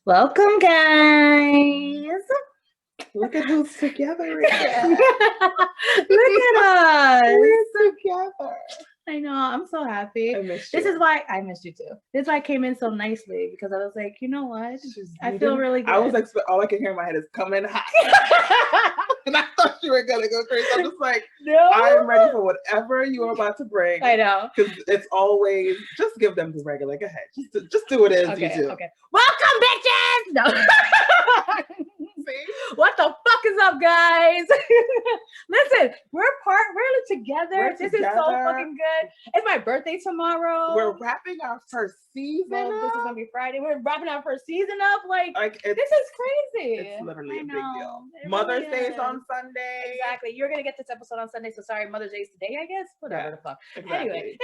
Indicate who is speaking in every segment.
Speaker 1: Welcome, guys.
Speaker 2: Look at who's together again.
Speaker 1: Look at us.
Speaker 2: We're together.
Speaker 1: I know. I'm so happy.
Speaker 2: I missed you.
Speaker 1: This is why I missed you too. This is why I came in so nicely because I was like, you know what? I
Speaker 2: You
Speaker 1: feel
Speaker 2: didn't-
Speaker 1: really good.
Speaker 2: I was all I could hear in my head is "come in hot," and I thought you were gonna go crazy. I'm just like,
Speaker 1: no.
Speaker 2: I'm ready for whatever you are about to bring.
Speaker 1: I know.
Speaker 2: Because it's always just give them the regular. Go ahead, just do what it is
Speaker 1: Okay.
Speaker 2: you do.
Speaker 1: Okay. Welcome, bitches. No.
Speaker 2: See?
Speaker 1: What the fuck is up, guys? Listen, we're together.
Speaker 2: We're
Speaker 1: This is so
Speaker 2: together.
Speaker 1: fucking good. It's my birthday tomorrow.
Speaker 2: We're wrapping our first season.
Speaker 1: Well, this is
Speaker 2: up.
Speaker 1: gonna be Friday. We're wrapping our first season up. Like
Speaker 2: it's,
Speaker 1: this is crazy.
Speaker 2: It's literally
Speaker 1: I
Speaker 2: a big
Speaker 1: know.
Speaker 2: deal.
Speaker 1: It
Speaker 2: Mother's
Speaker 1: really
Speaker 2: Day is
Speaker 1: is.
Speaker 2: on Sunday.
Speaker 1: Exactly. You're gonna get this episode on Sunday, so sorry, Mother's Day is today, I guess. Whatever
Speaker 2: Yeah,
Speaker 1: the fuck.
Speaker 2: Exactly.
Speaker 1: Anyway,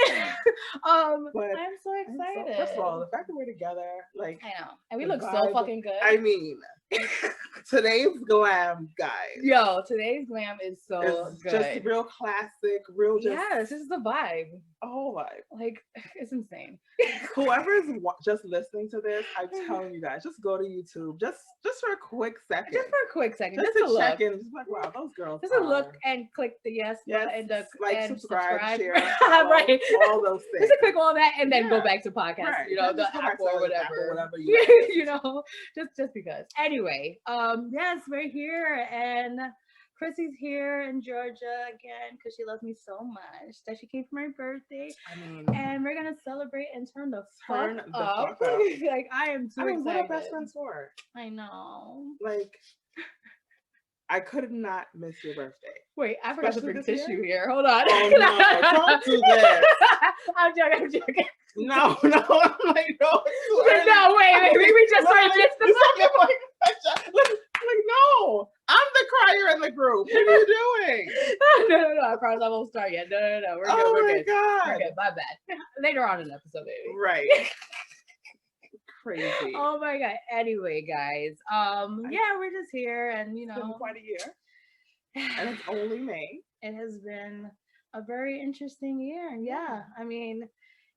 Speaker 2: But
Speaker 1: I'm so excited.
Speaker 2: First of all, the fact that we're together, like,
Speaker 1: I know, and we
Speaker 2: the
Speaker 1: look so
Speaker 2: vibe-
Speaker 1: fucking good.
Speaker 2: I mean, today's glam, guys,
Speaker 1: Yo, today's glam is so
Speaker 2: is
Speaker 1: good.
Speaker 2: just real classic, real just
Speaker 1: Yes, this is the vibe.
Speaker 2: a whole vibe.
Speaker 1: Like it's insane.
Speaker 2: Whoever's just listening to this, I'm telling you guys, just go to YouTube, just for a quick second,
Speaker 1: Just for a quick second,
Speaker 2: just
Speaker 1: just
Speaker 2: to
Speaker 1: to
Speaker 2: check
Speaker 1: look.
Speaker 2: in, just like, wow, those girls.
Speaker 1: Just a
Speaker 2: are-
Speaker 1: look and click the yes,
Speaker 2: Yes,
Speaker 1: and the
Speaker 2: like,
Speaker 1: and
Speaker 2: subscribe, share, follow,
Speaker 1: right.
Speaker 2: all those things.
Speaker 1: Just to click all that and then go
Speaker 2: Yeah.
Speaker 1: back to podcast,
Speaker 2: Right.
Speaker 1: you know,
Speaker 2: Then
Speaker 1: the
Speaker 2: just go back
Speaker 1: Apple
Speaker 2: to
Speaker 1: or
Speaker 2: the
Speaker 1: whatever.
Speaker 2: Apple, whatever you like.
Speaker 1: You know, just because. Anyway, yes, we're here and Chrissy's here in Georgia again because she loves me so much that she came for my birthday.
Speaker 2: I mean,
Speaker 1: And we're gonna celebrate and turn the fuck
Speaker 2: Turn the
Speaker 1: up.
Speaker 2: fuck up.
Speaker 1: Like I am too excited.
Speaker 2: what are best friends for?
Speaker 1: I know.
Speaker 2: Like, I could not miss your birthday.
Speaker 1: Wait, I forgot to
Speaker 2: Especially
Speaker 1: bring
Speaker 2: this
Speaker 1: tissue
Speaker 2: year?
Speaker 1: here. Hold on.
Speaker 2: Oh no, don't do this.
Speaker 1: I'm joking.
Speaker 2: No, I'm like, no, it's too early.
Speaker 1: No, wait, we just started this.
Speaker 2: Like, no, I'm the crier in the group. What are you doing?
Speaker 1: No, I promise I won't start yet. No, we're good,
Speaker 2: Oh
Speaker 1: we're
Speaker 2: my
Speaker 1: good.
Speaker 2: god.
Speaker 1: We're good, my bad. Later on in the episode, baby.
Speaker 2: Right. Crazy.
Speaker 1: Oh my god. Anyway, guys. Yeah, we're just here and you
Speaker 2: It's been
Speaker 1: know
Speaker 2: quite a year, and it's only May.
Speaker 1: it has been a very interesting year. Yeah. I mean,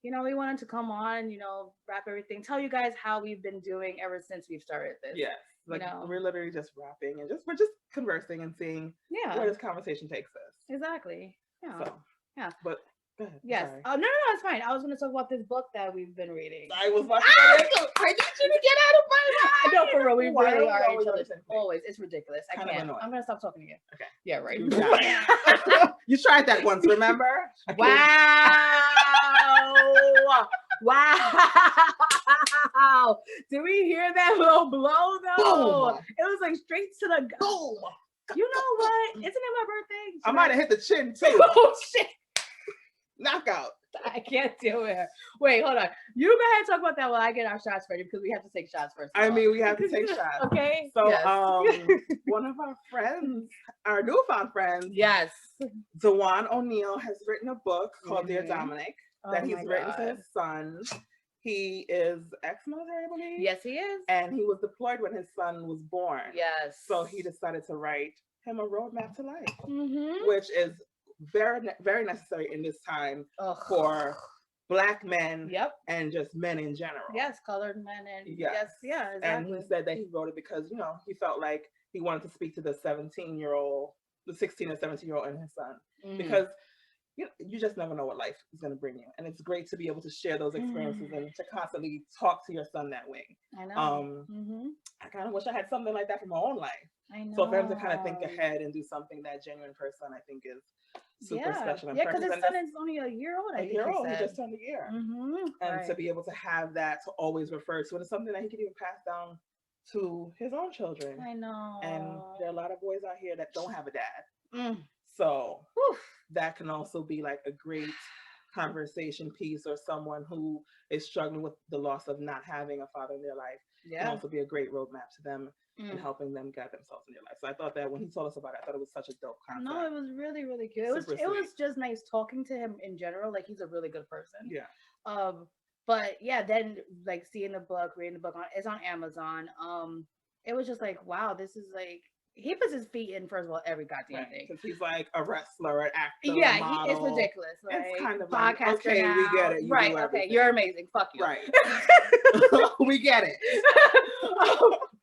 Speaker 1: you know, we wanted to come on, you know, wrap everything, tell you guys how we've been doing ever since we've started this.
Speaker 2: Yes. Like,
Speaker 1: know.
Speaker 2: we're literally just rapping and we're just conversing and seeing
Speaker 1: Yeah.
Speaker 2: where this conversation takes us.
Speaker 1: Exactly. Yeah.
Speaker 2: So,
Speaker 1: yeah.
Speaker 2: But go ahead.
Speaker 1: Yes.
Speaker 2: Sorry.
Speaker 1: Oh no, it's fine. I was going to talk about this book that we've been reading.
Speaker 2: I was watching that. I need you to get out of my
Speaker 1: I know, for real. We
Speaker 2: Why
Speaker 1: really
Speaker 2: we
Speaker 1: are
Speaker 2: always
Speaker 1: each
Speaker 2: on the
Speaker 1: other's.
Speaker 2: same thing?
Speaker 1: Always. It's ridiculous. I
Speaker 2: Kind of
Speaker 1: can't.
Speaker 2: annoying.
Speaker 1: I'm going to stop talking to you.
Speaker 2: Okay.
Speaker 1: Yeah, right.
Speaker 2: You got it. You tried that once, remember?
Speaker 1: Wow. Did we hear that little blow though?
Speaker 2: Boom.
Speaker 1: It was like straight to the
Speaker 2: Boom.
Speaker 1: You know what? Isn't it my birthday?
Speaker 2: I might have hit the chin too.
Speaker 1: Oh shit.
Speaker 2: Knockout.
Speaker 1: I can't do it. Wait, hold on. You go ahead and talk about that while I get our shots ready because we have to take shots first.
Speaker 2: I mean, we have to take shots.
Speaker 1: Okay.
Speaker 2: So,
Speaker 1: Yes.
Speaker 2: one of our friends, our newfound friends,
Speaker 1: Yes.
Speaker 2: Dewan O'Neill, has written a book called Dear
Speaker 1: Mhm.
Speaker 2: Dominic
Speaker 1: Oh
Speaker 2: that he's
Speaker 1: my
Speaker 2: written
Speaker 1: God.
Speaker 2: to his son. He is ex-military, I believe.
Speaker 1: Yes, he is.
Speaker 2: And he was deployed when his son was born.
Speaker 1: Yes.
Speaker 2: So he decided to write him a roadmap to life,
Speaker 1: Mm-hmm.
Speaker 2: which is very necessary in this time for Black men
Speaker 1: Yep.
Speaker 2: and just men in general.
Speaker 1: Yes, colored men and
Speaker 2: Yes.
Speaker 1: yes, yeah, exactly.
Speaker 2: And he said that he wrote it because, you know, he felt like he wanted to speak to the 17-year-old, the 16 and 17-year-old and his son.
Speaker 1: Mhm.
Speaker 2: Because you just never know what life is going to bring you. And it's great to be able to share those experiences and to constantly talk to your son that way.
Speaker 1: I know.
Speaker 2: I kind of wish I had something like that for my own life.
Speaker 1: I know.
Speaker 2: So for him to kind of think ahead and do something that genuine for his son, I think is super special and
Speaker 1: yeah, because
Speaker 2: precious.
Speaker 1: his son is only a year old. I
Speaker 2: a
Speaker 1: think
Speaker 2: year old.
Speaker 1: he
Speaker 2: He
Speaker 1: said.
Speaker 2: just turned a year.
Speaker 1: Mm-hmm.
Speaker 2: And to be able to have that to always refer to, and it's something that he can even pass down to his own children.
Speaker 1: I know.
Speaker 2: And there are a lot of boys out here that don't have a dad.
Speaker 1: Mm.
Speaker 2: So
Speaker 1: Whew.
Speaker 2: that can also be like a great conversation piece, or someone who is struggling with the loss of not having a father in their life. Can also be a great roadmap to them and helping them guide themselves in their life. So I thought that when he told us about it, I thought it was such a dope concept.
Speaker 1: No, it was really, really good. It was just nice talking to him in general. Like he's a really good person.
Speaker 2: Yeah.
Speaker 1: But yeah, then like seeing the book, reading the book it's on Amazon. It was just like, wow, this is like he puts his feet in, first of all, every goddamn thing.
Speaker 2: Because he's like a wrestler, an actor,
Speaker 1: yeah,
Speaker 2: a model.
Speaker 1: It's ridiculous. Like,
Speaker 2: it's kind of
Speaker 1: like,
Speaker 2: okay,
Speaker 1: now.
Speaker 2: We get it. You
Speaker 1: right, okay, you're amazing. Fuck you.
Speaker 2: Right. We get it.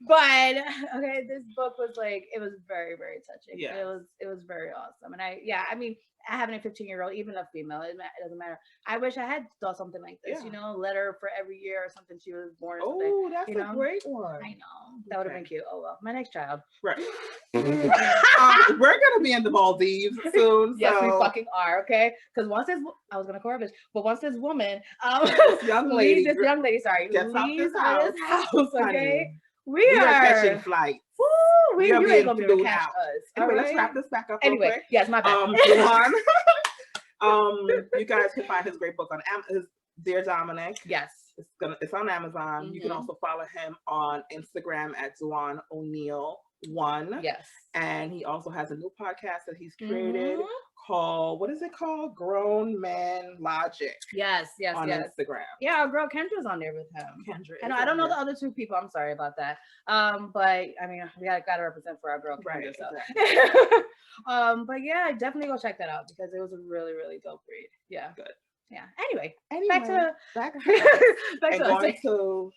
Speaker 1: But okay, this book was like, it was very, very touching.
Speaker 2: Yeah.
Speaker 1: It was very awesome. And I mean, having a 15-year-old, even a female, it doesn't matter. I wish I had done something like this, you know, letter for every year or something she was born.
Speaker 2: Oh, that's a great one.
Speaker 1: I know. That would have been cute. Oh, well, my next child.
Speaker 2: Right. We're going to be in the Maldives soon.
Speaker 1: Yes, we fucking are, okay? Because once this, I was going to call her bitch, but once this woman, this young lady, leaves this house, okay? We are
Speaker 2: catching flights.
Speaker 1: Woo, you ain't going to be able to catch us.
Speaker 2: Anyway, let's wrap this back up real quick.
Speaker 1: Yes, my bad.
Speaker 2: You guys can find his great book on Amazon. Dear Dominic.
Speaker 1: Yes.
Speaker 2: It's on Amazon. You can also follow him on Instagram at Duan O'Neill 1.
Speaker 1: Yes. And
Speaker 2: he also has a new podcast that he's created called, what is it called? Grown Man Logic.
Speaker 1: Yes.
Speaker 2: On Instagram.
Speaker 1: Yeah, our girl Kendra's on there with him.
Speaker 2: Kendra.
Speaker 1: I don't know the other two people. I'm sorry about that. But I mean, we gotta represent for our girl Kendra.
Speaker 2: Right.
Speaker 1: So.
Speaker 2: Exactly.
Speaker 1: But yeah, definitely go check that out because it was a really, really dope read. Yeah.
Speaker 2: Good.
Speaker 1: Yeah. Anyway,
Speaker 2: back
Speaker 1: to
Speaker 2: going to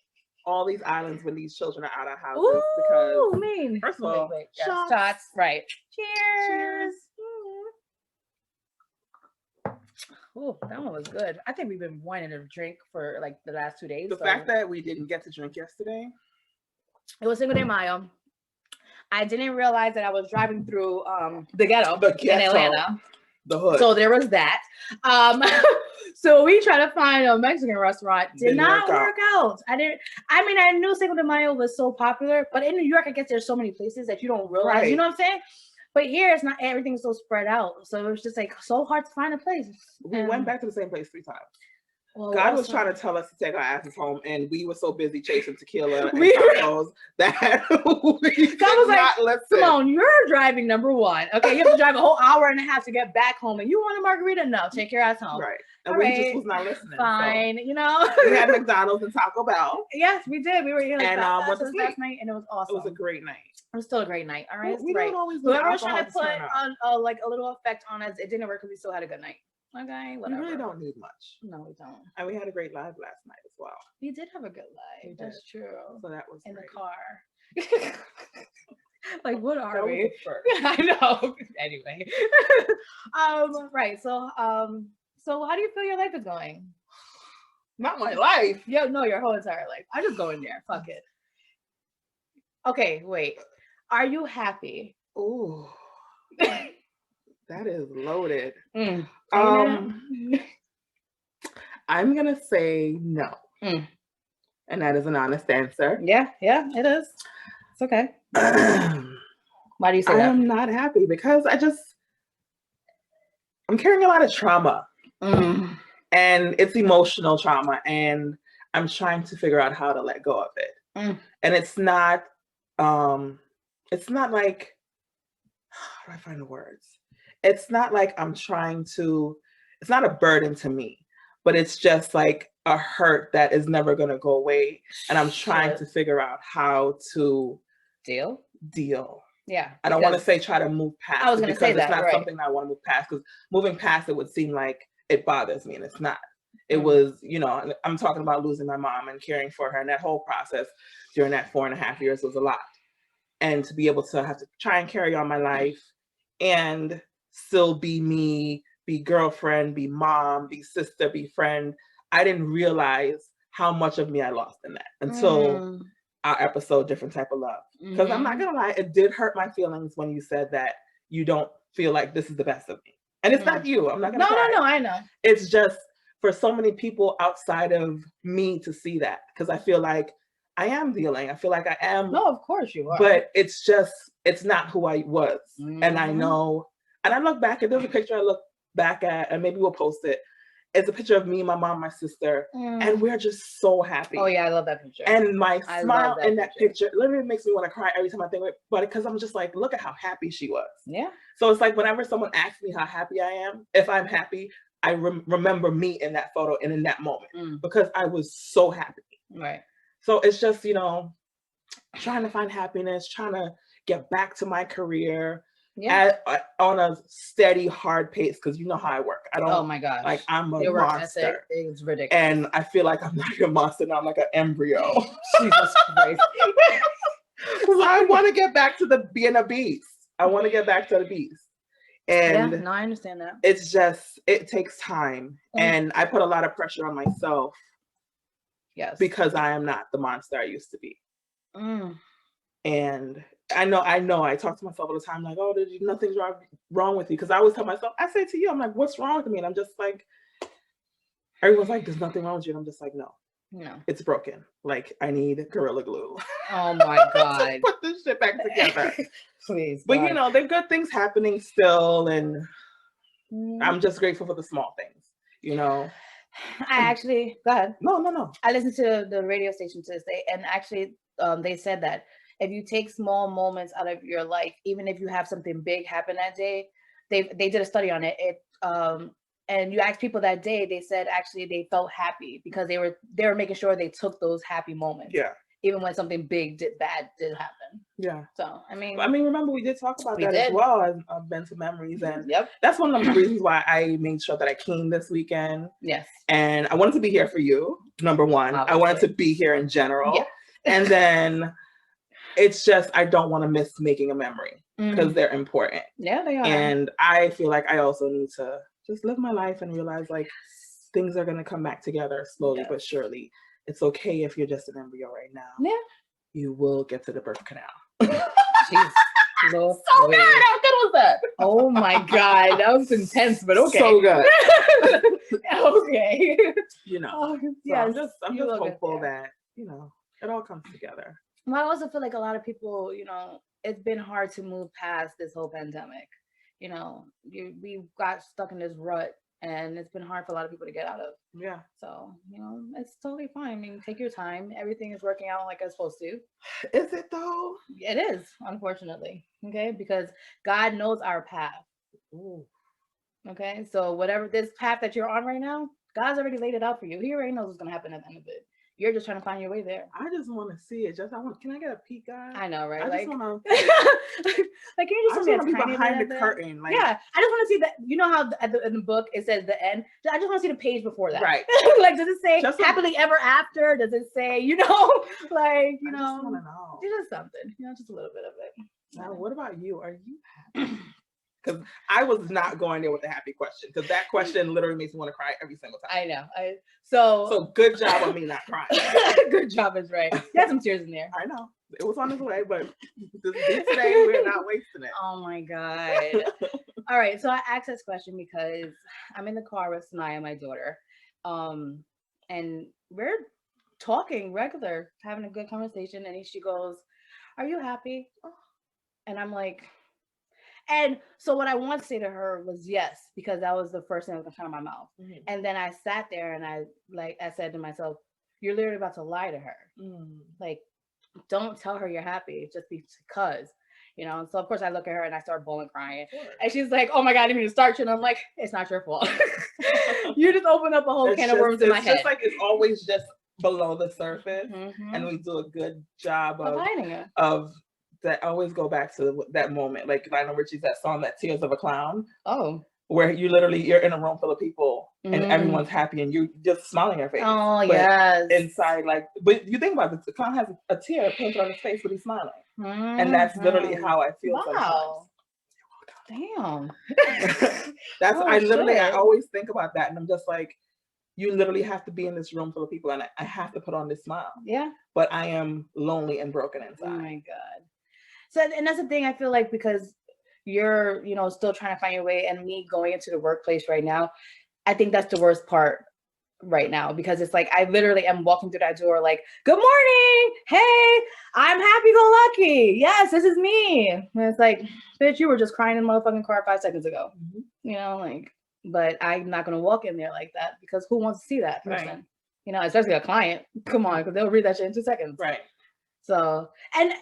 Speaker 2: all these islands when these children are out of houses because first of all,
Speaker 1: shots. Right. Cheers. Oh, that one was good. I think we've been wanting to drink for like the last 2 days.
Speaker 2: The fact that we didn't get to drink yesterday.
Speaker 1: It was Cinco de Mayo. I didn't realize that I was driving through the ghetto in Atlanta.
Speaker 2: The hood.
Speaker 1: So there was that. So we tried to find a Mexican restaurant. Did not work out. I knew Cinco de Mayo was so popular, but in New York, I guess there's so many places that you don't realize. Right. You know what I'm saying? But here, it's not, everything's so spread out. So it was just like so hard to find a place.
Speaker 2: We went back to the same place 3 times. Well, God was trying to tell us to take our asses home, and we were so busy chasing tequila and tacos that we did not listen.
Speaker 1: Simone, you're driving number 1. Okay, you have to drive a whole hour and a half to get back home, and you want a margarita? No, take your ass home.
Speaker 2: Right. And we just was not listening.
Speaker 1: Fine,
Speaker 2: so.
Speaker 1: You know.
Speaker 2: We had McDonald's and Taco Bell.
Speaker 1: Yes, we did. We were here
Speaker 2: and went to sleep
Speaker 1: last night, and it was awesome.
Speaker 2: It was a great night.
Speaker 1: It was still a great night. All right.
Speaker 2: We don't always.
Speaker 1: Whoever was trying to put on like a little effect on us, it didn't work because we still had a good night. Okay, whatever.
Speaker 2: We really don't need much.
Speaker 1: No, we don't.
Speaker 2: And we had a great live last night as well.
Speaker 1: We did have a good live. That's true.
Speaker 2: So that was
Speaker 1: in
Speaker 2: great.
Speaker 1: The car. Like, what are we? I know. Anyway. Right. So, so how do you feel your life is going?
Speaker 2: Not my life.
Speaker 1: Yeah, no, your whole entire life. I just go in there. Fuck it. Okay, wait. Are you happy?
Speaker 2: Ooh. That is loaded.
Speaker 1: I'm
Speaker 2: gonna say no. And that is an honest answer.
Speaker 1: Yeah, it is. It's okay. Why do you say that?
Speaker 2: I'm not happy because I'm carrying a lot of trauma. And it's emotional trauma, and I'm trying to figure out how to let go of it. And it's not like, how do I find the words? It's not like it's not a burden to me, but it's just like a hurt that is never going to go away. And I'm trying to figure out how to
Speaker 1: deal. Yeah.
Speaker 2: I don't want to say try to move past
Speaker 1: I was going to say that.
Speaker 2: It's not something I want to move past, because moving past it would seem like it bothers me, and it's not. It was, I'm talking about losing my mom and caring for her, and that whole process during that 4.5 years was a lot. And to be able to have to try and carry on my life and still be me, be girlfriend, be mom, be sister, be friend. I didn't realize how much of me I lost in that until our episode, Different Type of Love. Because I'm not going to lie, it did hurt my feelings when you said that you don't feel like this is the best of me. And it's not you. I'm not going to
Speaker 1: No, I know.
Speaker 2: It's just for so many people outside of me to see that, because I feel like I am dealing. I feel like I am.
Speaker 1: No, of course you are.
Speaker 2: But it's not who I was. And I know, and I look back, and there's a picture I look back at, and maybe we'll post it. It's a picture of me, my mom, my sister, and we're just so happy.
Speaker 1: Oh yeah, I love that picture.
Speaker 2: And my smile in that picture literally makes me want to cry every time I think of it, but because I'm just like, look at how happy she was.
Speaker 1: Yeah.
Speaker 2: So it's like whenever someone asks me how happy I am, if I'm happy, I remember me in that photo and in that moment because I was so happy.
Speaker 1: Right.
Speaker 2: So it's just, trying to find happiness, trying to get back to my career on a steady, hard pace, because you know how I work. I don't.
Speaker 1: Oh my gosh!
Speaker 2: Like, I'm a
Speaker 1: Your work
Speaker 2: monster.
Speaker 1: ethic is ridiculous,
Speaker 2: and I feel like I'm not a monster now. I'm like an embryo.
Speaker 1: Jesus Christ!
Speaker 2: Because I want to get back to being a beast. I want to get back to the beast. And
Speaker 1: yeah, no, I understand that.
Speaker 2: It's just, it takes time. And I put a lot of pressure on myself.
Speaker 1: Yes.
Speaker 2: Because I am not the monster I used to be. And I know, I talk to myself all the time, like, oh, nothing's wrong with you. Because I always tell myself, I say to you, I'm like, what's wrong with me? And I'm just like, everyone's like, there's nothing wrong with you. And I'm just like, no, it's broken. Like, I need Gorilla Glue.
Speaker 1: Oh my God.
Speaker 2: Put this shit back together.
Speaker 1: Please.
Speaker 2: But you know, there are good things happening still. And I'm just grateful for the small things, you know.
Speaker 1: I actually, go ahead.
Speaker 2: No. I
Speaker 1: listened to the radio station today, and actually they said that if you take small moments out of your life, even if you have something big happen that day, they did a study on it. And you asked people that day, they said actually they felt happy because they were making sure they took those happy moments.
Speaker 2: Yeah.
Speaker 1: Even when something bad did happen.
Speaker 2: Yeah.
Speaker 1: So I mean,
Speaker 2: remember we did talk about that as well. I've been to memories, and that's one of the reasons why I made sure that I came this weekend.
Speaker 1: Yes.
Speaker 2: And I wanted to be here for you. Number one, obviously. I wanted to be here in general. Yeah. And then it's just, I don't want to miss making a memory because they're important.
Speaker 1: Yeah, they are.
Speaker 2: And I feel like I also need to just live my life and realize like things are going to come back together slowly but surely. It's okay if you're just an embryo right now. Yeah. You will get to the birth canal.
Speaker 1: Jeez. So good. How good was that? Oh my God. That was intense, but okay.
Speaker 2: So good.
Speaker 1: Okay.
Speaker 2: You know. Yeah. I'm just hopeful that, you know, it all comes together.
Speaker 1: Well, I also feel like a lot of people, you know, it's been hard to move past this whole pandemic. You know, we got stuck in this rut. And it's been hard for a lot of people to get out of.
Speaker 2: Yeah.
Speaker 1: So, you know, it's totally fine. I mean, take your time. Everything is working out like it's supposed to.
Speaker 2: Is it though?
Speaker 1: It is, unfortunately. Okay. Because God knows our path.
Speaker 2: Ooh.
Speaker 1: Okay. So whatever this path that you're on right now, God's already laid it out for you. He already knows what's going to happen at the end of it. You're just trying to find your way there.
Speaker 2: I just want to see it. Can I get a peek, guys?
Speaker 1: I know, right?
Speaker 2: I
Speaker 1: like,
Speaker 2: just want to.
Speaker 1: Like, can you just want to
Speaker 2: be behind the curtain? Like,
Speaker 1: yeah, I just want to see that. You know how in the book it says the end. I just want to see the page before that.
Speaker 2: Right.
Speaker 1: Like, does it say happily ever after? Does it say, you know, like, you know? I just want to know. Just something, you know, just a little bit of it.
Speaker 2: Now, what about you? Are you happy? Because I was not going there with a happy question, because that question literally makes me want to cry every single time.
Speaker 1: I know. So
Speaker 2: good job on me not crying.
Speaker 1: Good job is right. You had some tears in there.
Speaker 2: I know. It was on its way, but today we're not wasting it.
Speaker 1: Oh my God. All right. So I asked this question because I'm in the car with Sanaya, my daughter. And we're talking regular, having a good conversation. And she goes, "Are you happy?" And I'm like, and so what I want to say to her was yes, because that was the first thing that was coming out of my mouth. Mm-hmm. And then I sat there and I said to myself, you're literally about to lie to her. Like, don't tell her you're happy just because, you know. So of course I look at her and I start bawling, crying. And she's like, oh my God, I didn't mean to start you. And I'm like, it's not your fault. You just open up a whole can of worms in my head.
Speaker 2: It's just like, it's always just below the surface. Mm-hmm. And we do a good job of hiding it. That always go back to that moment, like Lionel Richie's that song, that Tears of a Clown. Oh, where you're in a room full of people and everyone's happy and you just smiling on your face.
Speaker 1: Oh, but yes.
Speaker 2: Inside, like, but you think about it, the clown has a tear painted on his face, but he's smiling, and that's literally how I feel.
Speaker 1: Wow. Sometimes.
Speaker 2: Damn. That's I always think about that, and I'm just like, you literally have to be in this room full of people, and I have to put on this smile.
Speaker 1: Yeah.
Speaker 2: But I am lonely and broken inside.
Speaker 1: Oh my God. So, and that's the thing, I feel like, because you're, you know, still trying to find your way, and me going into the workplace right now, I think that's the worst part right now, because it's like, I literally am walking through that door like, good morning. Hey, I'm happy-go-lucky. Yes, this is me. And it's like, bitch, you were just crying in the motherfucking car 5 seconds ago. Mm-hmm. You know, like, but I'm not going to walk in there like that, because who wants to see that person? Right. You know, especially a client. Come on, because they'll read that shit in 2 seconds.
Speaker 2: Right.
Speaker 1: So, and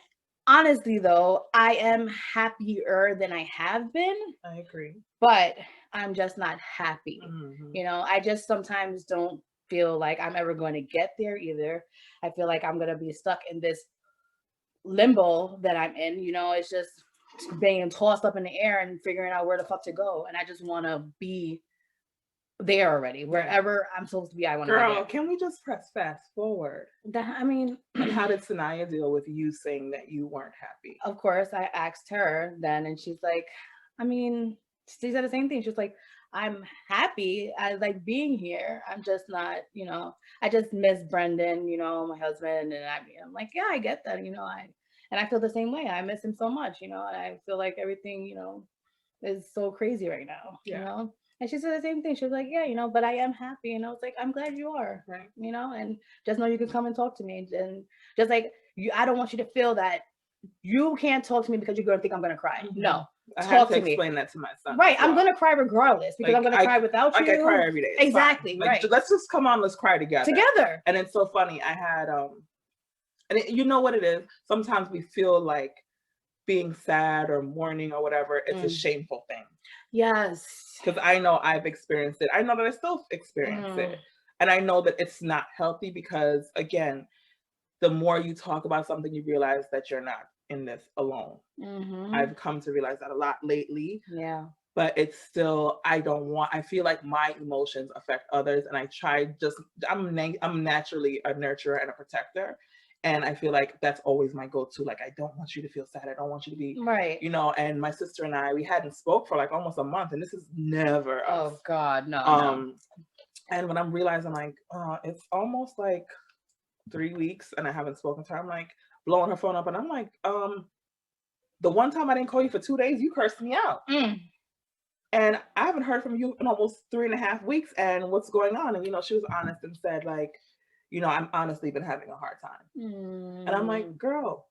Speaker 1: honestly, though, I am happier than I have been.
Speaker 2: I agree.
Speaker 1: But I'm just not happy. Mm-hmm. You know, I just sometimes don't feel like I'm ever going to get there either. I feel like I'm going to be stuck in this limbo that I'm in, you know, it's just being tossed up in the air and figuring out where the fuck to go. And I just want to be there already. Wherever I'm supposed to be, I want to be there.
Speaker 2: Girl, can we just press fast forward?
Speaker 1: I mean,
Speaker 2: and how did Sanaya deal with you saying that you weren't happy?
Speaker 1: Of course, I asked her then, and she's like, I mean, she said the same thing. She's like, I'm happy. I like being here. I'm just not, you know, I just miss Brendan, you know, my husband. And I'm like, yeah, I get that, you know, and I feel the same way. I miss him so much, you know, and I feel like everything, you know, is so crazy right now, you know? And she said the same thing. She was like, yeah, you know, but I am happy. And I was like, I'm glad you are,
Speaker 2: right?
Speaker 1: You know, and just know you can come and talk to me. And just like, I don't want you to feel that you can't talk to me because you're going to think I'm going to cry.
Speaker 2: Mm-hmm.
Speaker 1: No.
Speaker 2: I have to explain that to my son.
Speaker 1: Right. I'm going to cry regardless because I'm going to cry without you.
Speaker 2: I cry every day.
Speaker 1: Exactly.
Speaker 2: Like, right. Let's just come on. Let's cry together. And it's so funny. I had, you know what it is? Sometimes we feel like being sad or mourning or whatever. It's a shameful thing.
Speaker 1: Yes.
Speaker 2: Because I know I've experienced it. I know that I still experience it. And I know that it's not healthy because, again, the more you talk about something, you realize that you're not in this alone. I've come to realize that a lot lately.
Speaker 1: Yeah.
Speaker 2: But it's still, I feel like my emotions affect others. And I try I'm naturally a nurturer and a protector. And I feel like that's always my go-to. Like, I don't want you to feel sad. I don't want you to be,
Speaker 1: right.
Speaker 2: You know, and my sister and I, we hadn't spoke for like almost a month. And this is never us.
Speaker 1: Oh God, no.
Speaker 2: And when I'm realizing like, it's almost like 3 weeks and I haven't spoken to her, I'm like blowing her phone up and I'm like, the one time I didn't call you for 2 days, you cursed me out. And I haven't heard from you in almost 3.5 weeks. And what's going on? And, you know, she was honest and said like, you know, I'm honestly been having a hard time. And I'm like, girl,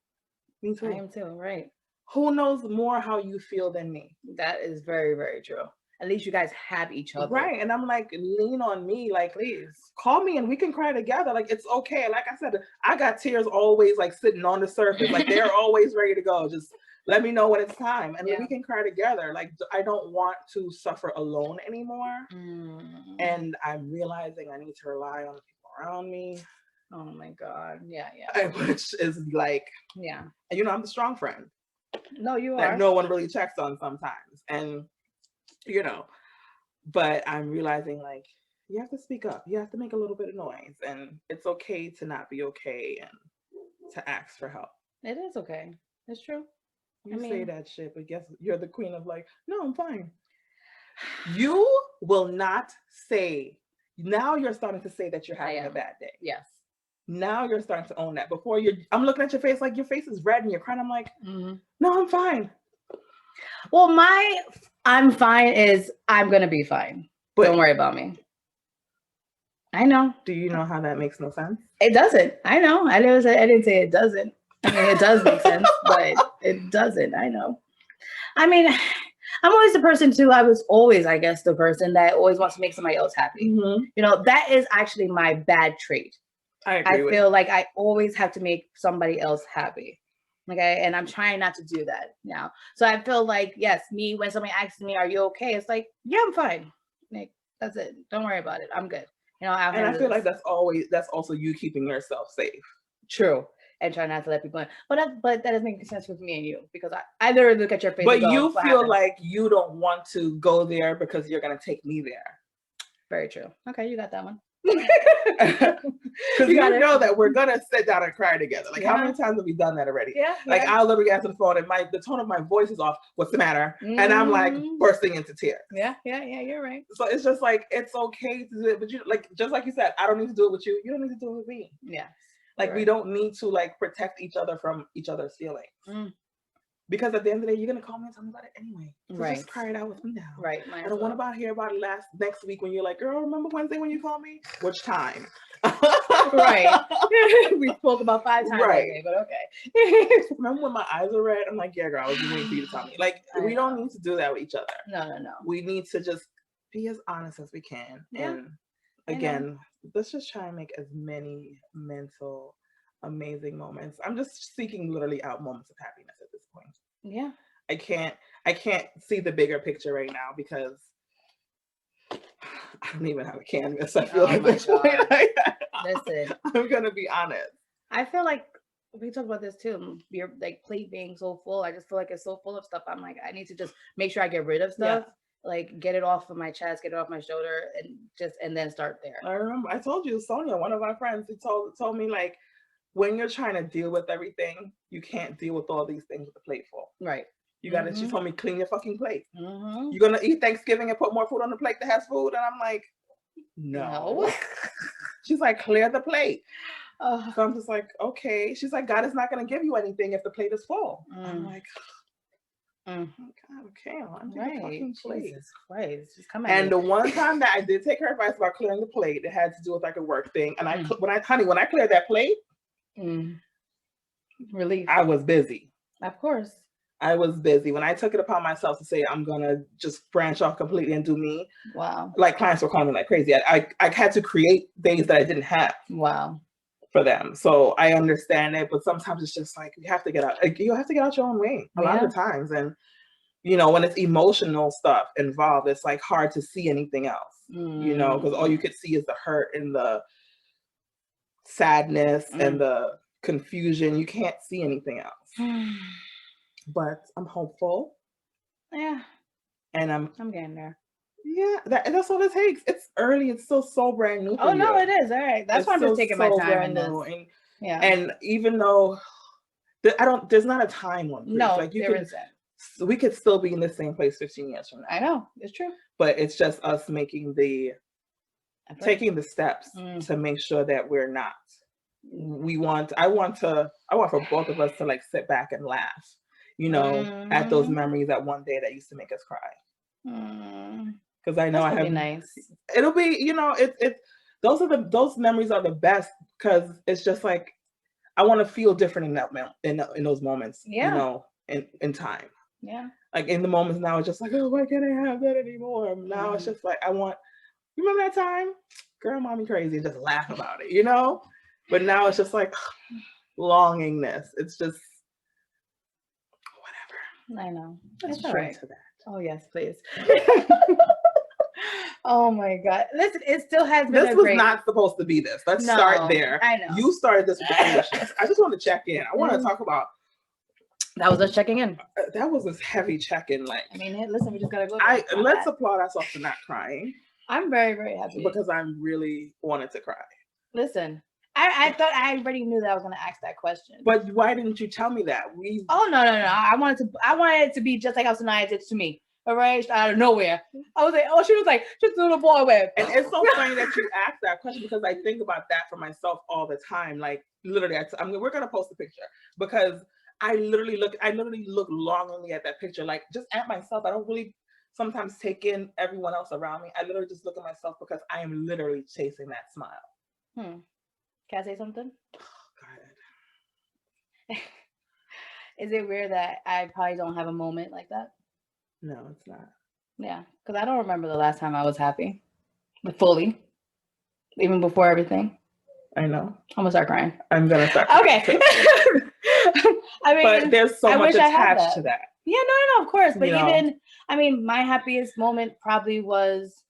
Speaker 2: me too.
Speaker 1: I am too, right.
Speaker 2: Who knows more how you feel than me?
Speaker 1: That is very, very true. At least you guys have each other.
Speaker 2: Right. And I'm like, lean on me. Like, please call me and we can cry together. Like, it's okay. Like I said, I got tears always like sitting on the surface. Like they're always ready to go. Just let me know when it's time. And we can cry together. Like, I don't want to suffer alone anymore. And I'm realizing I need to rely on the people around me.
Speaker 1: Oh my God. Yeah.
Speaker 2: Which is like,
Speaker 1: yeah.
Speaker 2: And you know, I'm the strong friend.
Speaker 1: No, you
Speaker 2: that
Speaker 1: are.
Speaker 2: No one really checks on sometimes. And you know, but I'm realizing like you have to speak up. You have to make a little bit of noise, and it's okay to not be okay and to ask for help.
Speaker 1: It is okay. It's true.
Speaker 2: You say that shit, but guess you're the queen of like, no, I'm fine. You will not say. Now you're starting to say that you're having a bad day.
Speaker 1: Yes.
Speaker 2: Now you're starting to own that. Before I'm looking at your face like your face is red and you're crying. I'm like, no, I'm fine.
Speaker 1: Well, I'm fine is I'm going to be fine. But don't worry about me. I know.
Speaker 2: Do you know how that makes no sense?
Speaker 1: It doesn't. I know. I didn't say it doesn't. I mean, it does make sense, but it doesn't. I know. I mean, I'm always the person too. I was always, I guess, the person that always wants to make somebody else happy. You know, that is actually my bad trait. I feel like I always have to make somebody else happy. Okay. And I'm trying not to do that now. So I feel like, yes, when somebody asks me, are you okay? It's like, yeah, I'm fine. Like, that's it. Don't worry about it. I'm good. You know,
Speaker 2: and I feel like that's also you keeping yourself safe.
Speaker 1: True. And try not to let people in. But that doesn't make sense with me and you because I literally look at your face.
Speaker 2: But you feel like you don't want to go there because you're going to take me there.
Speaker 1: Very true. Okay. You got that one.
Speaker 2: Because you know that we're gonna sit down and cry together. Like how many times have we done that already? Like I'll literally answer the phone and the tone of my voice is off. What's the matter? And I'm like bursting into tears.
Speaker 1: Yeah, you're right.
Speaker 2: So it's just like it's okay to do it, but you like just like you said, I don't need to do it with you. You don't need to do it with me.
Speaker 1: Yeah.
Speaker 2: Like we don't need to like protect each other from each other's feelings. Because at the end of the day, you're gonna call me and tell me about it anyway. So just cry it out with me now.
Speaker 1: Right.
Speaker 2: I don't want to hear about it next week when you're like, girl, remember Wednesday when you called me? Which time?
Speaker 1: Right. We spoke about 5 times.
Speaker 2: Right.
Speaker 1: Today, but okay.
Speaker 2: Remember when my eyes are red? I'm like, yeah, girl, I was waiting for you to tell me. Like, we don't need to do that with each other.
Speaker 1: No.
Speaker 2: We need to just be as honest as we can. Yeah. And again, let's just try and make as many mental amazing moments. I'm just seeking literally out moments of happiness at this point.
Speaker 1: Yeah.
Speaker 2: I can't see the bigger picture right now because I don't even have a canvas. I feel like this point.
Speaker 1: Listen,
Speaker 2: I'm gonna be honest.
Speaker 1: I feel like we talked about this too. Your like plate being so full. I just feel like it's so full of stuff. I'm like, I need to just make sure I get rid of stuff. Yeah. Like get it off of my chest, get it off my shoulder, and then start there.
Speaker 2: I remember I told you, Sonia, one of our friends, who told me like, when you're trying to deal with everything, you can't deal with all these things with a plate full.
Speaker 1: Right.
Speaker 2: You gotta. She told me, clean your fucking plate. You're gonna eat Thanksgiving and put more food on the plate that has food, and I'm like, no. She's like, clear the plate. So I'm just like, okay. She's like, God is not gonna give you anything if the plate is full. I'm like, oh God, okay, I'm right. Fucking plate.
Speaker 1: Jesus Christ, just come
Speaker 2: and the one time that I did take her advice about clearing the plate, it had to do with like a work thing. And when I cleared that plate,
Speaker 1: relief.
Speaker 2: I was busy.
Speaker 1: Of course.
Speaker 2: I was busy. When I took it upon myself to say, I'm going to just branch off completely and do me.
Speaker 1: Wow.
Speaker 2: Like clients were calling me like crazy. I had to create things that I didn't have.
Speaker 1: Wow.
Speaker 2: For them. So I understand it, but sometimes it's just like, you have to get out. Like, you have to get out your own way a lot of times. And, you know, when it's emotional stuff involved, it's like hard to see anything else, you know, because all you could see is the hurt and the sadness and the confusion. You can't see anything else. But I'm hopeful.
Speaker 1: Yeah.
Speaker 2: And I'm
Speaker 1: getting there.
Speaker 2: Yeah, that's all it takes. It's early. It's still so brand new.
Speaker 1: Oh no, it is. All right. That's why I'm just taking my time.
Speaker 2: And even though there's not a time on grief.
Speaker 1: No,
Speaker 2: like
Speaker 1: there isn't.
Speaker 2: So we could still be in the same place 15 years from now.
Speaker 1: I know, it's true.
Speaker 2: But it's just us taking the steps to make sure that we're not. I want for both of us to like sit back and laugh, you know, at those memories that one day that used to make us cry. Because I know I have.
Speaker 1: Nice.
Speaker 2: It'll be, you know, those memories are the best because it's just like I want to feel different in that in those moments.
Speaker 1: Yeah.
Speaker 2: You know, in time.
Speaker 1: Yeah.
Speaker 2: Like in the moments now, it's just like, oh, why can't I have that anymore? Now it's just like you remember that time, girl, mommy crazy, and just laugh about it, you know. But now it's just like longingness. It's just whatever.
Speaker 1: I know.
Speaker 2: Let's try to that.
Speaker 1: Oh yes, please. Oh my God! Listen, it still has been.
Speaker 2: This was not supposed to be this. Let's start there.
Speaker 1: I know.
Speaker 2: You started this with the foolishness. I just want to check in. I want to talk about.
Speaker 1: That was us checking in.
Speaker 2: That was this heavy check-in. Like,
Speaker 1: I mean, listen, we just gotta go.
Speaker 2: Let's applaud ourselves for not crying.
Speaker 1: I'm very, very happy
Speaker 2: because I really wanted to cry.
Speaker 1: Listen, I thought I already knew that I was gonna ask that question.
Speaker 2: But why didn't you tell me that?
Speaker 1: Oh no! I wanted it to be just like how Sanaya did to me. All right, out of nowhere. I was like, oh, she was like, just a little boy with.
Speaker 2: And it's so funny that you asked that question because I think about that for myself all the time. Like literally, we're gonna post a picture because I literally look longingly at that picture, like just at myself. I don't really sometimes take in everyone else around me. I literally just look at myself because I am literally chasing that smile.
Speaker 1: Can I say something?
Speaker 2: Oh, God.
Speaker 1: Is it weird that I probably don't have a moment like that?
Speaker 2: No, it's not.
Speaker 1: Yeah, because I don't remember the last time I was happy, but fully, even before everything.
Speaker 2: I know.
Speaker 1: I'm gonna start crying.
Speaker 2: I'm gonna start
Speaker 1: crying. Okay. I mean,
Speaker 2: but there's so much attached to that.
Speaker 1: Yeah, no, of course. But my happiest moment probably was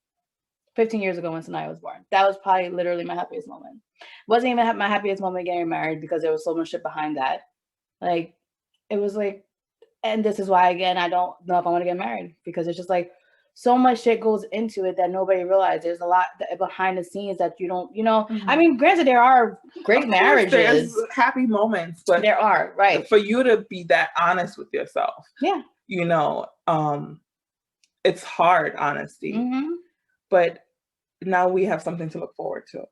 Speaker 1: 15 years ago when Sanaya was born. That was probably literally my happiest moment. Wasn't even my happiest moment getting married because there was so much shit behind that. Like, it was like, and this is why, again, I don't know if I want to get married because it's just like so much shit goes into it that nobody realizes. There's a lot behind the scenes that you don't, I mean, granted, there are great marriages.
Speaker 2: There's happy moments, but
Speaker 1: there are, right.
Speaker 2: For you to be that honest with yourself.
Speaker 1: Yeah.
Speaker 2: It's hard, honesty. But now we have something to look forward to.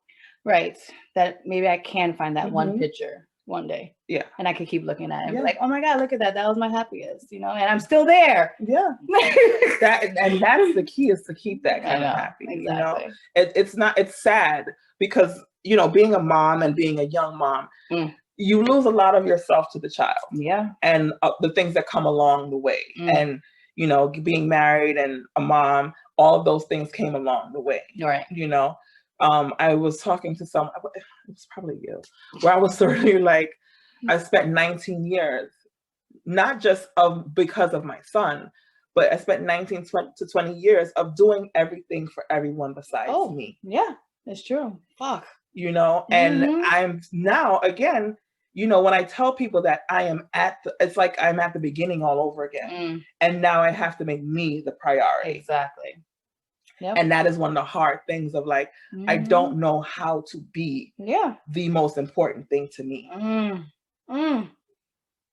Speaker 1: Right. That maybe I can find that one picture one day.
Speaker 2: Yeah.
Speaker 1: And I could keep looking at it and be like, oh my God, look at that. That was my happiest, and I'm still there.
Speaker 2: Yeah. That's the key, is to keep that kind of happy.
Speaker 1: Exactly.
Speaker 2: It's sad because, being a mom and being a young mom, you lose a lot of yourself to the child.
Speaker 1: Yeah.
Speaker 2: And the things that come along the way. And, being married and a mom, all of those things came along the way.
Speaker 1: Right.
Speaker 2: I was talking to someone, it was probably you, where I was sort of like, I spent 19 years, not just because of my son, but I spent 19 to 20 years of doing everything for everyone besides me.
Speaker 1: Yeah, it's true. Fuck.
Speaker 2: And I'm now, again, you know, when I tell people that it's like I'm at the beginning all over again. And now I have to make me the priority.
Speaker 1: Exactly. Yep.
Speaker 2: And that is one of the hard things of like, I don't know how to be the most important thing to me.
Speaker 1: Oh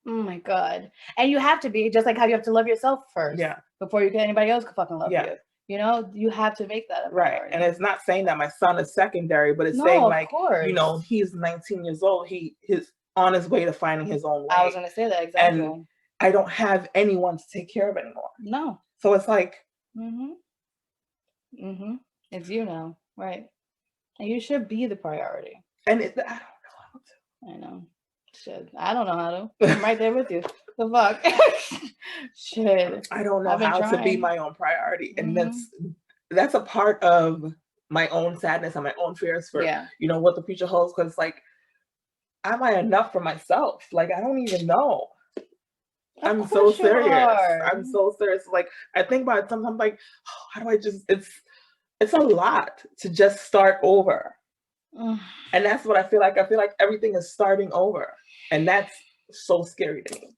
Speaker 1: my God. And you have to be, just like how you have to love yourself first. Before anybody else can fucking love you. You know, you have to make that a priority.
Speaker 2: Right. And it's not saying that my son is secondary, but it's saying like, you know, he's 19 years old. He's on his way to finding his own way.
Speaker 1: I was going to say that exactly.
Speaker 2: And I don't have anyone to take care of anymore.
Speaker 1: No.
Speaker 2: So it's like,
Speaker 1: it's you now, right? And you should be the priority.
Speaker 2: And I don't know how
Speaker 1: to. I know. Shit. I don't know how to. I'm right there with you. The fuck. Shit.
Speaker 2: I don't know how to be my own priority. And that's a part of my own sadness and my own fears for, you know, what the future holds. Because like, am I enough for myself? Like, I don't even know. I'm so serious. I'm so serious. Like, I think about it sometimes like, oh, how do I just, it's a lot to just start over. And that's what I feel like. I feel like everything is starting over. And that's so scary to me.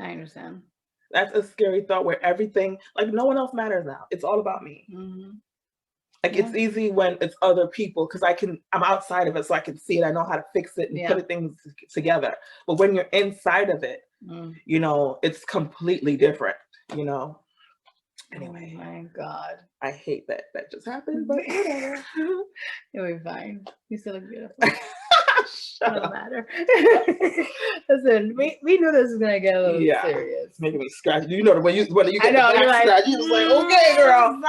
Speaker 1: I understand.
Speaker 2: That's a scary thought where everything, like no one else matters now. It's all about me. Like it's easy when it's other people because I'm outside of it so I can see it. I know how to fix it and put things together. But when you're inside of it, you know, it's completely different, you know? Anyway.
Speaker 1: Oh my God.
Speaker 2: I hate that just happened, but whatever.
Speaker 1: You'll be fine. You still look beautiful. Don't matter. Listen, we knew this was gonna get a little serious.
Speaker 2: Making me scratch. You know when you get
Speaker 1: the back
Speaker 2: scratch, you're just like, okay, girl.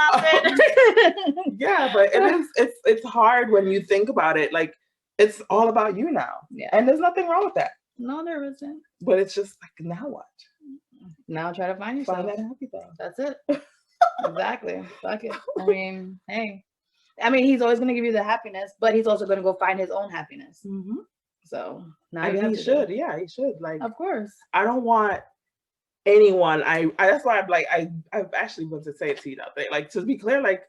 Speaker 2: Yeah, but it's hard when you think about it. Like it's all about you now. Yeah. And there's nothing wrong with that.
Speaker 1: No, there isn't.
Speaker 2: But it's just like now what?
Speaker 1: Now try to find yourself.
Speaker 2: Find that happy thing.
Speaker 1: That's it. Exactly. Fuck it. I mean, hey. I mean, he's always going to give you the happiness, but he's also going to go find his own happiness. So now
Speaker 2: he should. Yeah, he should. Like,
Speaker 1: of course.
Speaker 2: I don't want anyone. I that's why I'm like, I've actually wanted to say it to you that day. Like, to be clear, like,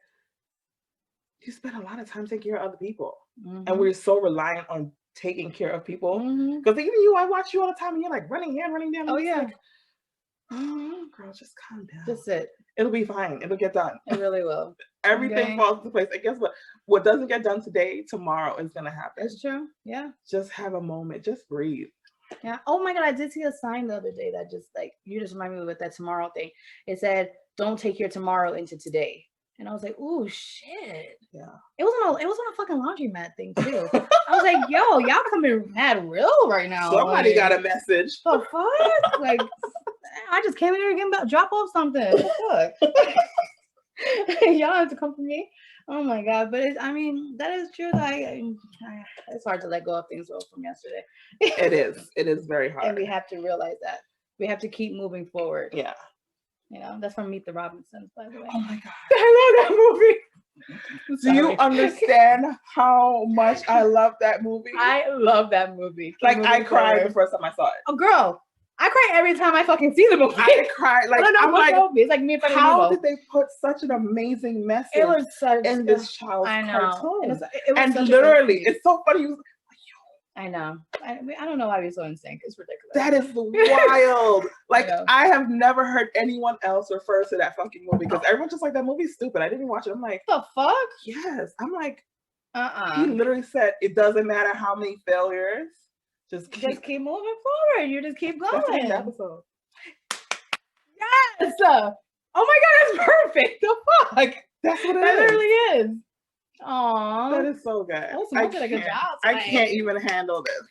Speaker 2: you spend a lot of time taking care of other people, and we're so reliant on taking care of people. Because even you, I watch you all the time, and you're like running here, running down.
Speaker 1: Oh yeah.
Speaker 2: Like, girl, just calm down.
Speaker 1: Just sit.
Speaker 2: It'll be fine. It'll get done.
Speaker 1: It really will.
Speaker 2: Everything falls into place. And guess what? What doesn't get done today, tomorrow is gonna happen.
Speaker 1: It's true. Yeah.
Speaker 2: Just have a moment. Just breathe.
Speaker 1: Yeah. Oh my God, I did see a sign the other day that just like you just remind me with that tomorrow thing. It said, "Don't take your tomorrow into today." And I was like, "Ooh, shit."
Speaker 2: Yeah.
Speaker 1: It was on a fucking laundromat thing too. I was like, "Yo, y'all coming mad real right now."
Speaker 2: Somebody got a message.
Speaker 1: The fuck? Like, I just came in here again about drop off something. What the fuck? Y'all have to come for me. Oh my God. But I mean, that is true. It's hard to let go of things from yesterday.
Speaker 2: It is very hard.
Speaker 1: And we have to realize that. We have to keep moving forward.
Speaker 2: Yeah.
Speaker 1: You know, that's from Meet the Robinsons, by the way.
Speaker 2: Oh my God. I love that movie. Do you understand how much I love that movie?
Speaker 1: I love that movie.
Speaker 2: Like, I cried the first time I saw it.
Speaker 1: Oh, girl. I cry every time I fucking see the movie.
Speaker 2: I cry. Like, I'm like,
Speaker 1: movie. It's like me and
Speaker 2: how did they put such an amazing message in this child's cartoon? And literally, it's so funny.
Speaker 1: I know. I don't know why we're so in sync. It's ridiculous.
Speaker 2: That is wild. Like, I have never heard anyone else refer to that fucking movie because everyone's just like, that movie's stupid. I didn't watch it. I'm like,
Speaker 1: the fuck?
Speaker 2: Yes. I'm like, He literally said, it doesn't matter how many failures. Just keep moving forward. You just keep going. That's the episode.
Speaker 1: Yes. Oh my God, that's perfect. The fuck?
Speaker 2: That's what it is.
Speaker 1: That literally is. Aww.
Speaker 2: That is so good.
Speaker 1: Oh, Simone did a good job
Speaker 2: tonight. I can't even handle this.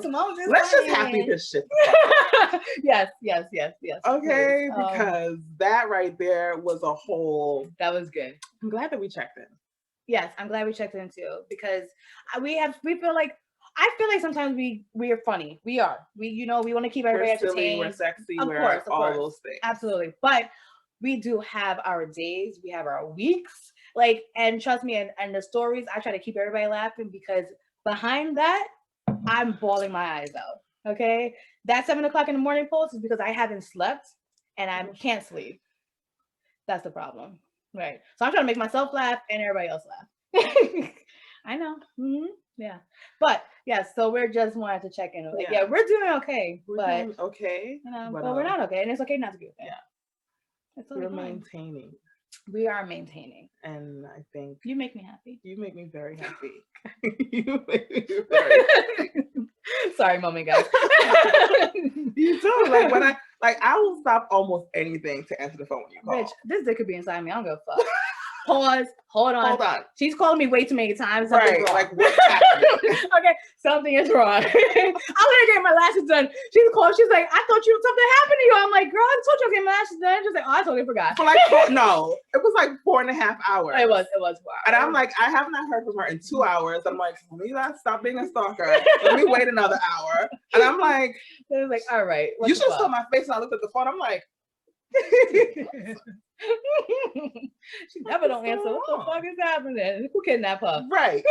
Speaker 1: Simone,
Speaker 2: let's just happy this shit.
Speaker 1: Yes.
Speaker 2: Okay, because that right there was a whole.
Speaker 1: That was good.
Speaker 2: I'm glad that we checked in.
Speaker 1: Yes, I'm glad we checked in too because we feel like. I feel like sometimes we are funny. We are. We want to keep everybody entertained.
Speaker 2: We're sexy. We're all those things.
Speaker 1: Absolutely. But we do have our days. We have our weeks. Like, and trust me, and the stories, I try to keep everybody laughing because behind that, I'm bawling my eyes out. Okay? That 7:00 in the morning post is because I haven't slept and I can't sleep. That's the problem. Right. So I'm trying to make myself laugh and everybody else laugh. I know. Yeah. But Yes, so we're just wanting to check in. Like, yeah, we're doing okay.
Speaker 2: We're doing okay.
Speaker 1: You know, but we're not okay. And it's okay not to be okay.
Speaker 2: Yeah. We're maintaining.
Speaker 1: We are maintaining.
Speaker 2: And I think
Speaker 1: you make me happy.
Speaker 2: You make me very happy. You make me very happy.
Speaker 1: Sorry, mommy, guys.
Speaker 2: You too. Like when I will stop almost anything to answer the phone when you call.
Speaker 1: Bitch, this dick could be inside me. I don't give a fuck. Pause. Hold on. She's calling me way too many times.
Speaker 2: Right.
Speaker 1: Wrong.
Speaker 2: Like what's happening?
Speaker 1: Okay, something is wrong. I'm gonna get my lashes done. She's calling. She's like, I thought something happened to you. I'm like, girl, I told you I was getting my lashes done. She's like, oh, I totally forgot.
Speaker 2: For like no, it was like 4.5 hours.
Speaker 1: It was 4 hours.
Speaker 2: And I'm like, I have not heard from her in 2 hours. I'm like, let me not stop being a stalker. Let me wait another hour. And I'm like,
Speaker 1: it was like, all right.
Speaker 2: You should have saw my face when I looked at the phone. I'm like.
Speaker 1: She never don't answer. What the fuck is happening? Who kidnapped her?
Speaker 2: Right.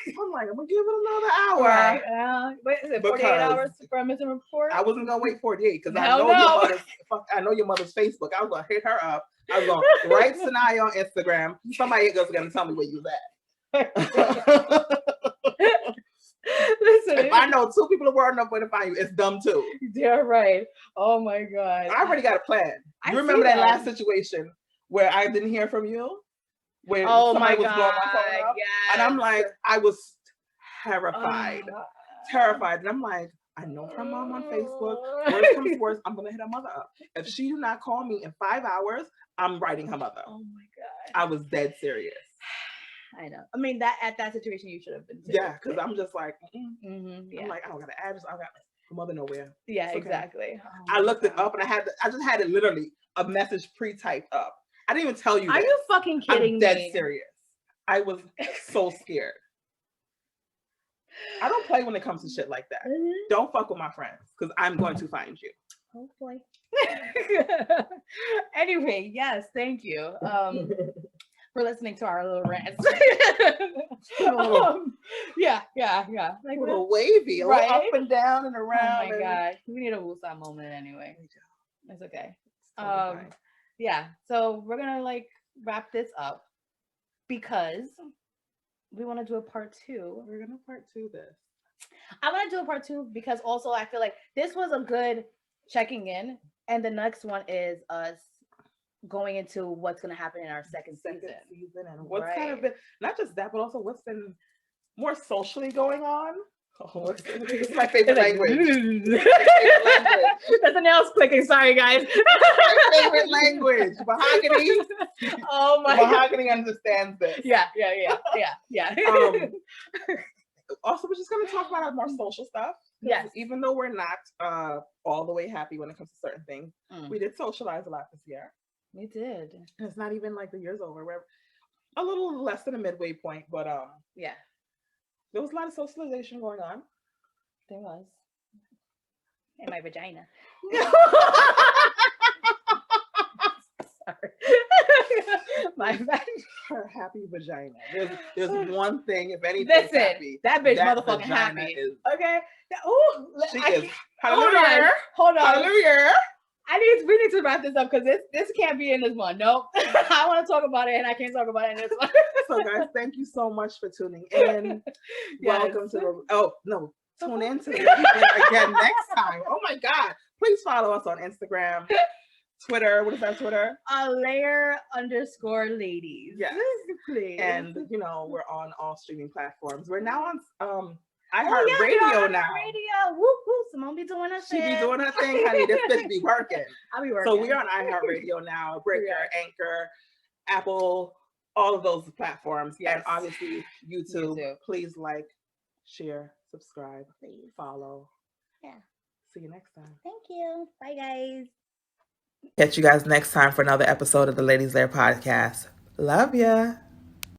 Speaker 2: I'm like, I'm gonna give it another hour.
Speaker 1: Right. Wait, is it 48 hours for a missing report?
Speaker 2: I wasn't gonna wait 48 because I know your mother's Facebook. I was gonna hit her up. I was gonna write Sanaya on Instagram. Somebody is gonna tell me where you at.
Speaker 1: Listen,
Speaker 2: if I know 2 people in the world enough way to find you, it's dumb too.
Speaker 1: Yeah, right. Oh my god.
Speaker 2: I already got a plan. You remember that last situation where I didn't hear from you? Where somebody was blowing my phone up? Yes. And I'm like, I was terrified. Terrified. And I'm like, I know her mom on Facebook. Worst comes to worst, I'm gonna hit her mother up. If she do not call me in 5 hours, I'm writing her mother.
Speaker 1: Oh my god.
Speaker 2: I was dead serious.
Speaker 1: I know. I mean, at that situation, you should have been.
Speaker 2: Yeah, because I'm just like,
Speaker 1: yeah.
Speaker 2: I'm like, I don't got an address. I don't got her mother nowhere.
Speaker 1: Yeah, exactly.
Speaker 2: Oh I looked it up and I just had it literally a message pre-typed up. I didn't even tell you.
Speaker 1: Are you fucking kidding me?
Speaker 2: I'm dead serious. I was so scared. I don't play when it comes to shit like that. Don't fuck with my friends because I'm going to find you.
Speaker 1: Oh boy. Anyway, yes, thank you. For listening to our little rants. Yeah.
Speaker 2: Like a little wavy, a little up and down and around.
Speaker 1: Oh my god. We need a woosah moment anyway. It's okay. Yeah. So we're gonna wrap this up because we want to do a part 2.
Speaker 2: We're gonna part 2 this.
Speaker 1: I want to do a part 2 because also I feel like this was a good checking in, and the next one is us going into what's going to happen in our second season
Speaker 2: and what's kind of been not just that but also what's been more socially going on. It's my favorite language.
Speaker 1: That's a nails clicking. Sorry guys.
Speaker 2: My favorite language. Mahogany.
Speaker 1: Oh my
Speaker 2: Mahogany understands this.
Speaker 1: Yeah.
Speaker 2: Also, we're just going to talk about our more social stuff.
Speaker 1: Yes.
Speaker 2: Even though we're not all the way happy when it comes to certain things, we did socialize a lot this year.
Speaker 1: We did.
Speaker 2: And it's not even like the year's over. We're a little less than a midway point, but
Speaker 1: yeah,
Speaker 2: there was a lot of socialization going on.
Speaker 1: There was. In my vagina. Sorry. My
Speaker 2: her happy vagina. There's one thing, if anything.
Speaker 1: Listen,
Speaker 2: happy,
Speaker 1: that bitch motherfucking happy.
Speaker 2: Is,
Speaker 1: okay. Ooh,
Speaker 2: she is. Hallelujah.
Speaker 1: Hold on.
Speaker 2: Hallelujah.
Speaker 1: We need to wrap this up because this can't be in this one. Nope. I want to talk about it and I can't talk about it in this one.
Speaker 2: So guys, thank you so much for tuning in. Yes. Welcome to tune in to the again next time. Oh my God. Please follow us on Instagram, Twitter. What is our Twitter?
Speaker 1: Lair_ladies.
Speaker 2: Yes.
Speaker 1: Please.
Speaker 2: And we're on all streaming platforms. We're now on iHeartRadio now.
Speaker 1: Radio. Whoop whoop. Simone be doing her thing.
Speaker 2: She be doing her thing, honey. This bitch be working.
Speaker 1: I'll be working.
Speaker 2: So we're on iHeartRadio now, Breaker, Anchor, Apple, all of those platforms. Yes. And obviously YouTube. Please like, share, subscribe, please follow.
Speaker 1: Yeah.
Speaker 2: See you next time.
Speaker 1: Thank you. Bye guys.
Speaker 2: Catch you guys next time for another episode of the Ladies Lair podcast. Love ya.